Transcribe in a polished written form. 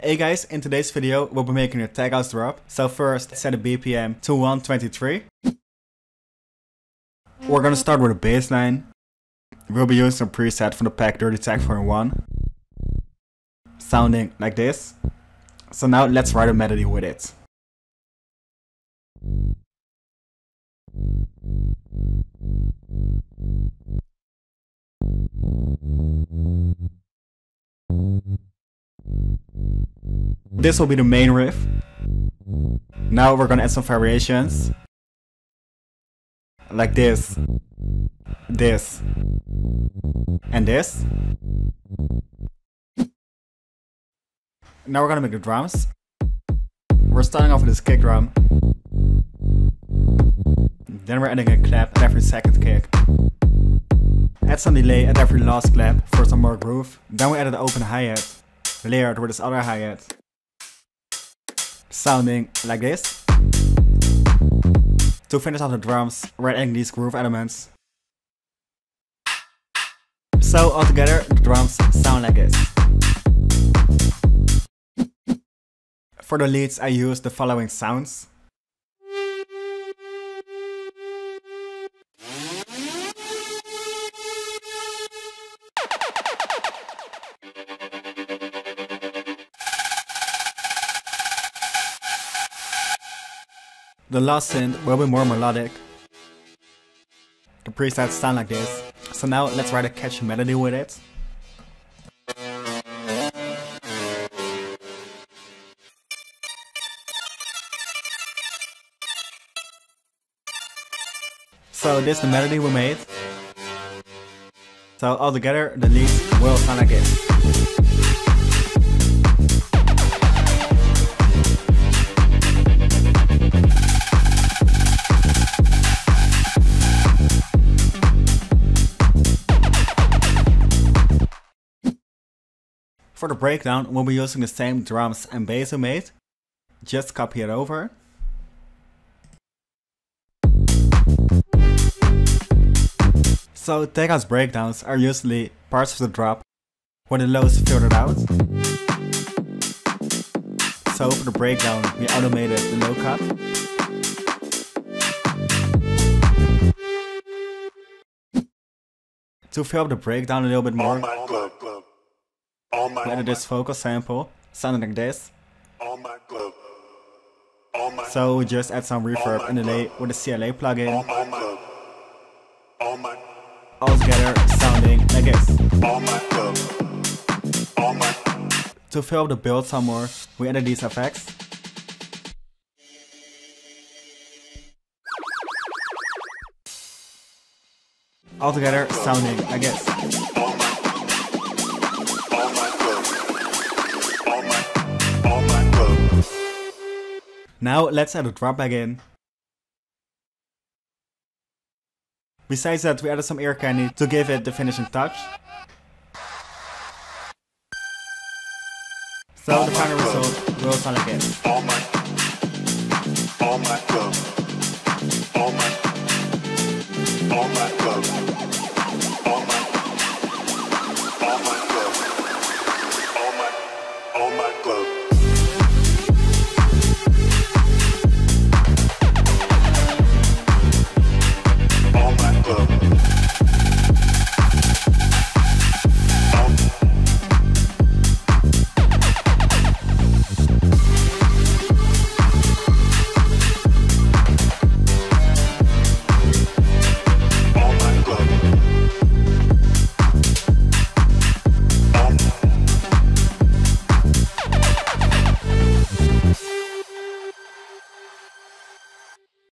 Hey guys, in today's video we'll be making a tag house drop. So first set the BPM to 123. We're gonna start with a bass line. We'll be using a preset from the pack Dirty Tag 4-in-1. Sounding like this. So now let's write a melody with it. This will be the main riff. Now we're gonna add some variations. Like this, this, and this. Now we're gonna make the drums. We're starting off with this kick drum. Then we're adding a clap at every second kick. Add some delay at every last clap for some more groove. Then we added the open hi-hat, layered with this other hi-hat. Sounding like this. To finish off the drums, we're adding these groove elements. So altogether, the drums sound like this. For the leads, I used the following sounds. The last synth will be more melodic. The presets sound like this. So now let's write a catchy melody with it. So this is the melody we made. So altogether the leads will sound like this. For the breakdown, we'll be using the same drums and bass we made. Just copy it over. So tag house breakdowns are usually parts of the drop where the lows filtered out. So for the breakdown, we automated the low cut. To fill up the breakdown a little bit more, we added this vocal sample, sounding like this. So we just add some reverb and delay with the CLA plugin. Altogether sounding like this. To fill up the build some more, we added these effects. Altogether sounding like this. Now let's add a drop back in. Besides that, we added some ear candy to give it the finishing touch. So the final result will sound like this. All my club.